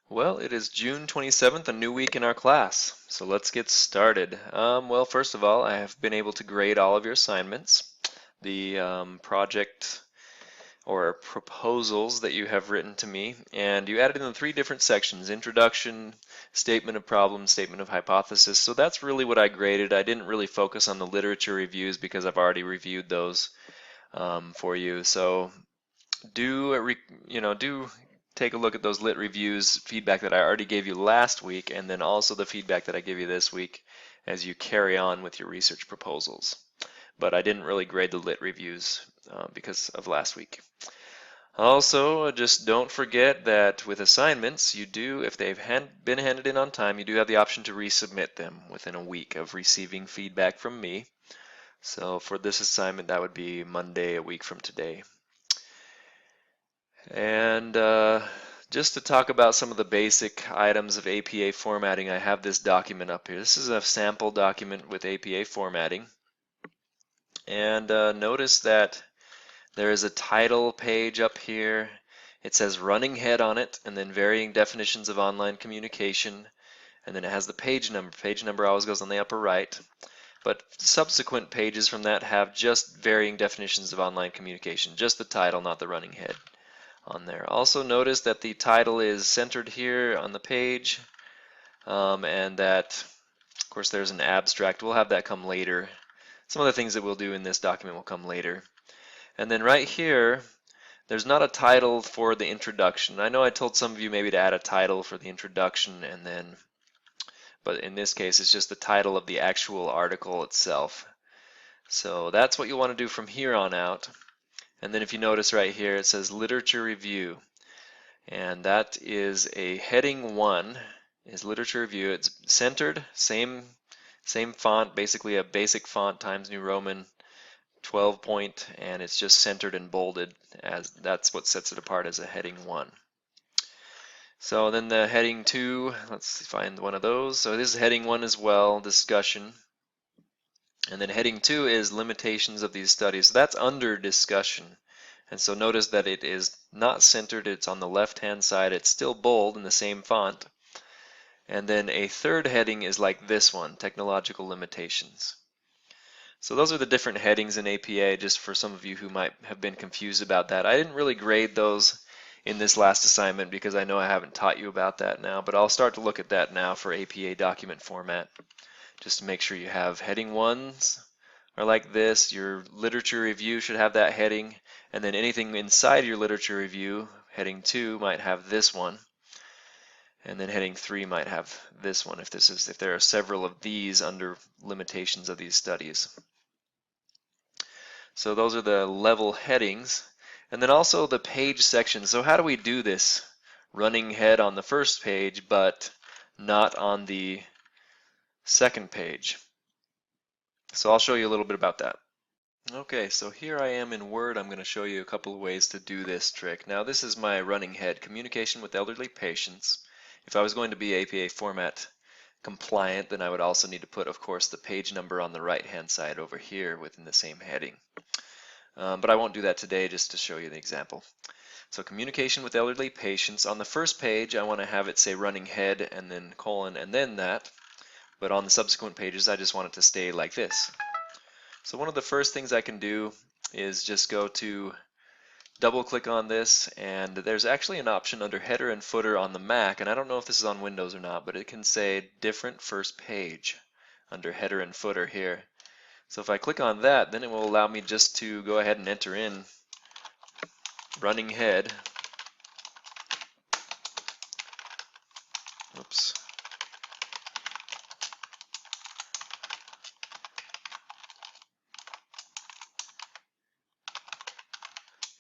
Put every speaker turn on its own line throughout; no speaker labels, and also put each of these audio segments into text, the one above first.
Well, it is June 27th, a new week in our class. So let's get started. Well, first of all, I have been able to grade all of your assignments. The project or proposals that you have written to me, and you added in the three different sections: introduction, statement of problem, statement of hypothesis. So that's really what I graded. I didn't really focus on the literature reviews because I've already reviewed those for you. So do take a look at those lit reviews, feedback that I already gave you last week, and then also the feedback that I gave you this week as you carry on with your research proposals. But I didn't really grade the lit reviews because of last week. Also, just don't forget that with assignments, you do, if they've been handed in on time, you do have the option to resubmit them within a week of receiving feedback from me. So for this assignment, that would be Monday, a week from today. And just to talk about some of the basic items of APA formatting, I have this document up here. This is a sample document with APA formatting. And notice that there is a title page up here. It says running head on it, and then varying definitions of online communication. And then it has the page number. Page number always goes on the upper right. But subsequent pages from that have just varying definitions of online communication. Just the title, not the running head on there. Also notice that the title is centered here on the page, and that, of course, there's an abstract. We'll have that come later. Some of the things that we'll do in this document will come later. And then right here, there's not a title for the introduction. I know I told some of you maybe to add a title for the introduction, but in this case, it's just the title of the actual article itself. So that's what you want to do from here on out. And then if you notice right here, it says literature review. And that is a heading 1 is literature review. It's centered, same font, basically a basic font, Times New Roman 12 point, and it's just centered and bolded, as that's what sets it apart as a heading 1. So then the heading 2, let's find one of those. So this is heading 1 as well, discussion. And then heading 2 is limitations of these studies. So that's under discussion. And so notice that it is not centered, it's on the left-hand side. It's still bold in the same font. And then a third heading is like this one, technological limitations. So those are the different headings in APA, just for some of you who might have been confused about that. I didn't really grade those in this last assignment because I know I haven't taught you about that now, but I'll start to look at that now for APA document format, just to make sure you have heading 1s are like this. Your literature review should have that heading, and then anything inside your literature review, heading 2 might have this one, and then heading 3 might have this one if there are several of these under limitations of these studies. So those are the level headings, and then also the page section. So how do we do this? Running head on the first page, but not on the second page. So I'll show you a little bit about that. Okay, so here I am in Word. I'm going to show you a couple of ways to do this trick. Now this is my running head, communication with elderly patients. If I was going to be APA format compliant, then I would also need to put, of course, the page number on the right-hand side over here within the same heading. But I won't do that today, just to show you the example. So communication with elderly patients. On the first page, I want to have it say running head and then colon and then that. But on the subsequent pages, I just want it to stay like this. So one of the first things I can do is just go to double click on this, and there's actually an option under header and footer on the Mac, and I don't know if this is on Windows or not, but it can say different first page under header and footer here. So if I click on that, then it will allow me just to go ahead and enter in running head. Oops.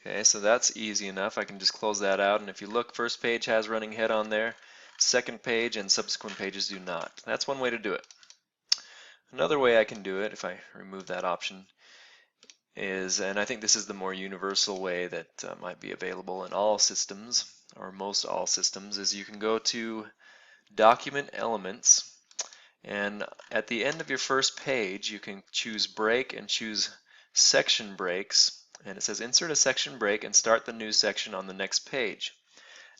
Okay, so that's easy enough. I can just close that out, and if you look, first page has running head on there, second page and subsequent pages do not. That's one way to do it. Another way I can do it, if I remove that option, is, and I think this is the more universal way that might be available in all systems, or most all systems, is you can go to Document Elements, and at the end of your first page, you can choose Break and choose Section Breaks, and it says insert a section break and start the new section on the next page.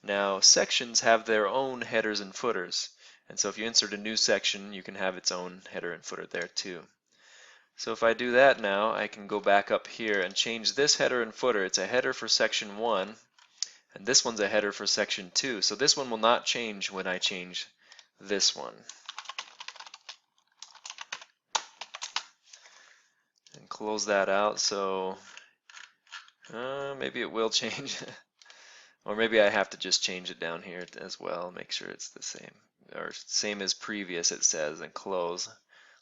Now, sections have their own headers and footers, and so if you insert a new section, you can have its own header and footer there too. So if I do that now, I can go back up here and change this header and footer. It's a header for section 1, and this one's a header for section 2. So this one will not change when I change this one. And close that out, so maybe it will change. Or maybe I have to just change it down here as well, make sure it's the same, or same as previous it says, and close.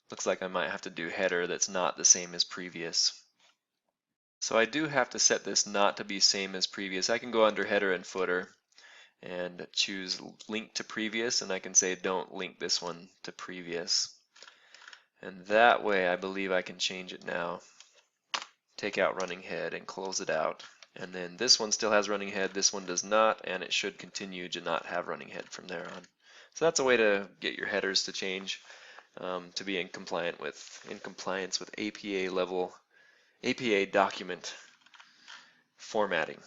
Looks like I might have to do header that's not the same as previous. So I do have to set this not to be same as previous. I can go under header and footer and choose link to previous, and I can say don't link this one to previous. And that way I believe I can change it now. Take out running head and close it out. And then this one still has running head, this one does not, and it should continue to not have running head from there on. So that's a way to get your headers to change to be in compliance with APA document formatting.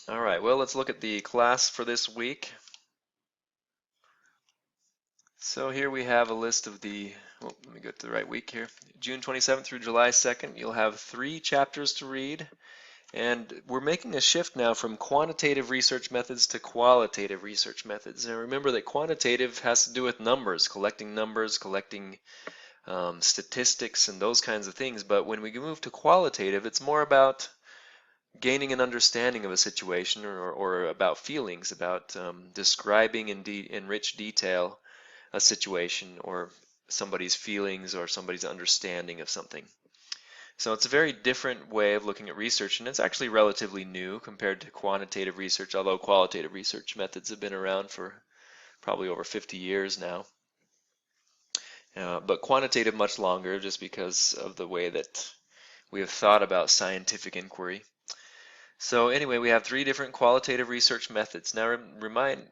All right, well, let's look at the class for this week. So here we have a list of the, well, let me go to the right week here. June 27th through July 2nd, you'll have 3 chapters to read. And we're making a shift now from quantitative research methods to qualitative research methods. And remember that quantitative has to do with numbers, collecting statistics and those kinds of things. But when we move to qualitative, it's more about gaining an understanding of a situation or about feelings, about describing in rich detail a situation or somebody's feelings or somebody's understanding of something. So it's a very different way of looking at research, and it's actually relatively new compared to quantitative research, although qualitative research methods have been around for probably over 50 years now. But quantitative much longer, just because of the way that we have thought about scientific inquiry. So anyway, we have 3 different qualitative research methods. Now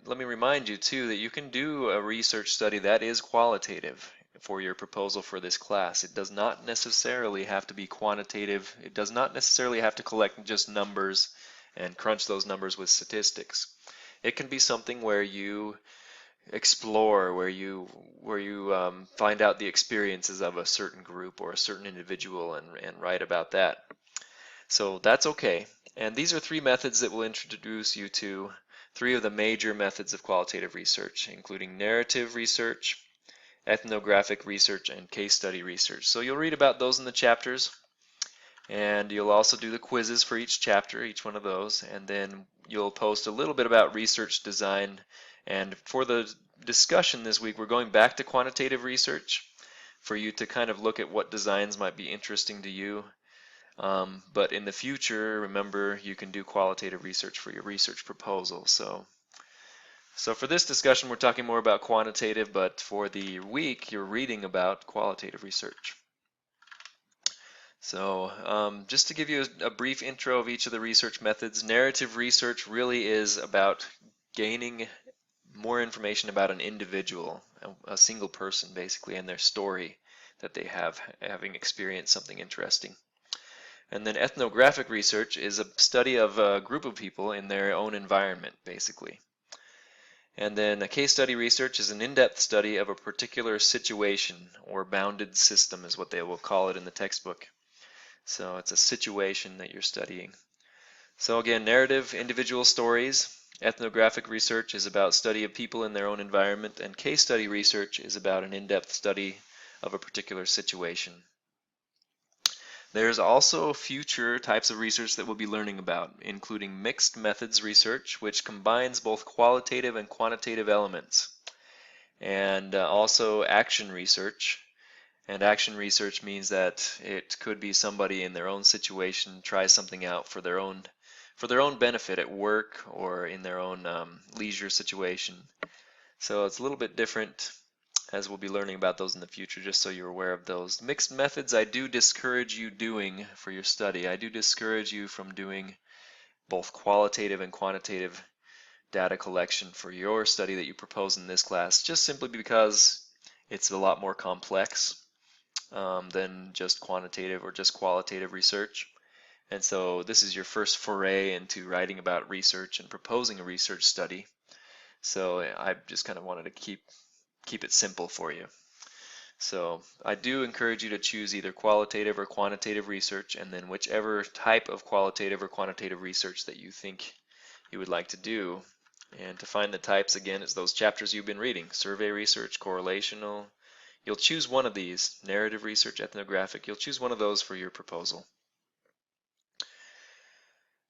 let me remind you too that you can do a research study that is qualitative for your proposal for this class. It does not necessarily have to be quantitative. It does not necessarily have to collect just numbers and crunch those numbers with statistics. It can be something where you explore, where you find out the experiences of a certain group or a certain individual and write about that. So that's okay. And these are 3 methods that will introduce you to 3 of the major methods of qualitative research, including narrative research, ethnographic research, and case study research. So you'll read about those in the chapters, and you'll also do the quizzes for each chapter, each one of those, and then you'll post a little bit about research design. And for the discussion this week, we're going back to quantitative research for you to kind of look at what designs might be interesting to you. But in the future, remember, you can do qualitative research for your research proposal. So for this discussion, we're talking more about quantitative, but for the week, you're reading about qualitative research. So just to give you a brief intro of each of the research methods, narrative research really is about gaining more information about an individual, a single person basically, and their story that they have, having experienced something interesting. And then ethnographic research is a study of a group of people in their own environment, basically. And then a case study research is an in-depth study of a particular situation, or bounded system is what they will call it in the textbook. So it's a situation that you're studying. So again, narrative, individual stories. Ethnographic research is about study of people in their own environment, and case study research is about an in-depth study of a particular situation. There's also future types of research that we'll be learning about, including mixed methods research, which combines both qualitative and quantitative elements, and also action research. And action research means that it could be somebody in their own situation tries something out for their own benefit at work or in their own leisure situation. So it's a little bit different, as we'll be learning about those in the future, just so you're aware of those. Mixed methods I do discourage you doing for your study. I do discourage you from doing both qualitative and quantitative data collection for your study that you propose in this class, just simply because it's a lot more complex than just quantitative or just qualitative research. And so this is your first foray into writing about research and proposing a research study. So I just kind of wanted to keep it simple for you. So I do encourage you to choose either qualitative or quantitative research, and then whichever type of qualitative or quantitative research that you think you would like to do. And to find the types, again, it's those chapters you've been reading: survey research, correlational. You'll choose one of these: narrative research, ethnographic. You'll choose one of those for your proposal.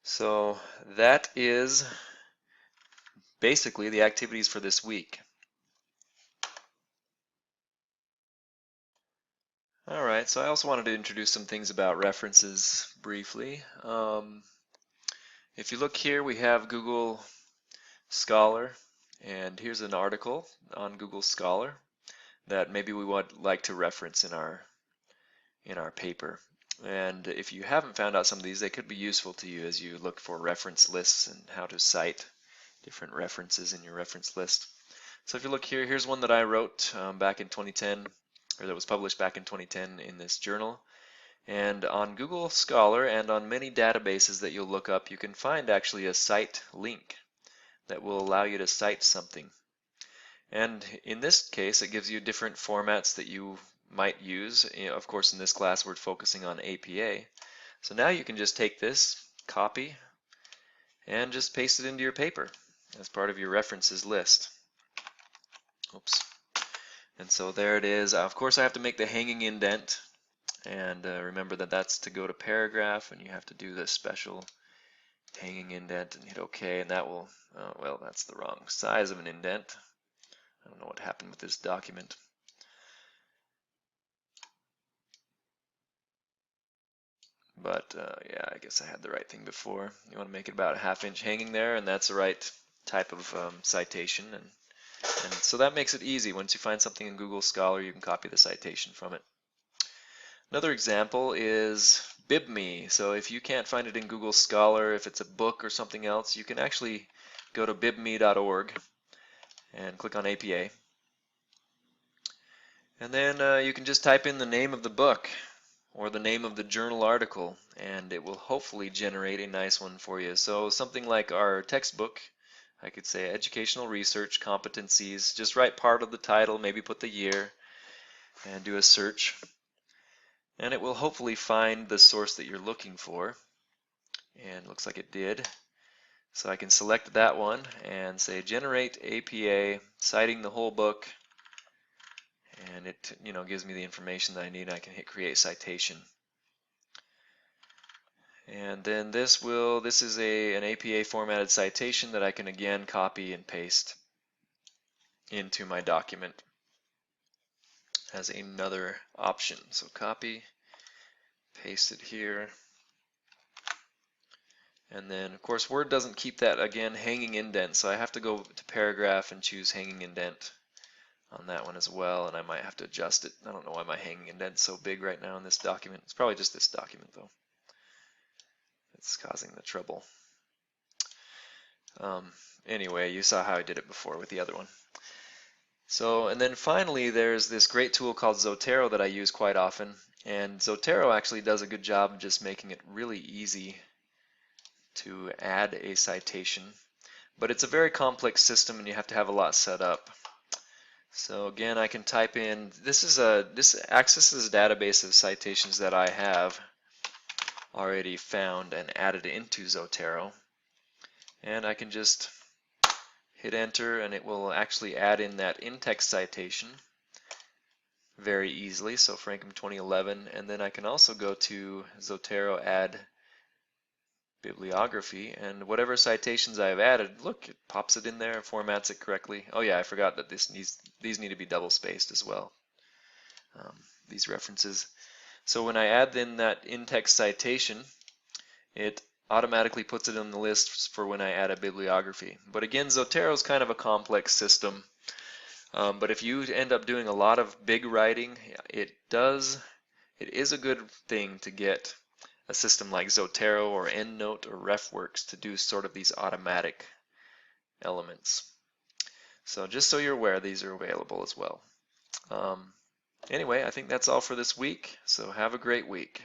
So that is basically the activities for this week. All right, so I also wanted to introduce some things about references briefly. If you look here, we have Google Scholar, and here's an article on Google Scholar that maybe we would like to reference in our paper. And if you haven't found out some of these, they could be useful to you as you look for reference lists and how to cite different references in your reference list. So if you look here, here's one that I wrote back in 2010, or that was published back in 2010 in this journal. And on Google Scholar and on many databases that you'll look up, you can find actually a cite link that will allow you to cite something. And in this case, it gives you different formats that you might use. Of course, in this class, we're focusing on APA. So now you can just take this, copy, and just paste it into your paper as part of your references list. Oops. And so there it is. Of course, I have to make the hanging indent. And remember that that's to go to paragraph, and you have to do this special hanging indent and hit OK, and that will, well, that's the wrong size of an indent. I don't know what happened with this document. But yeah, I guess I had the right thing before. You want to make it about a 1/2 inch hanging there, and that's the right type of citation. And so that makes it easy. Once you find something in Google Scholar, you can copy the citation from it. Another example is BibMe. So if you can't find it in Google Scholar, if it's a book or something else, you can actually go to bibme.org and click on APA. And then you can just type in the name of the book or the name of the journal article, and it will hopefully generate a nice one for you. So something like our textbook, I could say educational research competencies. Just write part of the title, maybe put the year, and do a search. And it will hopefully find the source that you're looking for. And it looks like it did. So I can select that one and say generate APA, citing the whole book, and it gives me the information that I need. I can hit create citation. And then this is an APA formatted citation that I can again copy and paste into my document as another option. So copy, paste it here. And then of course Word doesn't keep that, again, hanging indent, so I have to go to paragraph and choose hanging indent on that one as well, and I might have to adjust it. I don't know why my hanging indent's so big right now in this document. It's probably just this document though. It's causing the trouble. Anyway, you saw how I did it before with the other one. So, and then finally there's this great tool called Zotero that I use quite often, and Zotero actually does a good job of just making it really easy to add a citation, but it's a very complex system and you have to have a lot set up. So again, I can type in, this accesses a database of citations that I have already found and added into Zotero, and I can just hit enter and it will actually add in that in-text citation very easily. So Frankham 2011, and then I can also go to Zotero add bibliography, and whatever citations I have added, look, it pops it in there, formats it correctly. Oh yeah, I forgot that these need to be double spaced as well, these references. So when I add in that in-text citation, it automatically puts it on the list for when I add a bibliography. But again, Zotero is kind of a complex system, but if you end up doing a lot of big writing, it is a good thing to get a system like Zotero or EndNote or RefWorks to do sort of these automatic elements. So just so you're aware, these are available as well. Anyway, I think that's all for this week, so have a great week.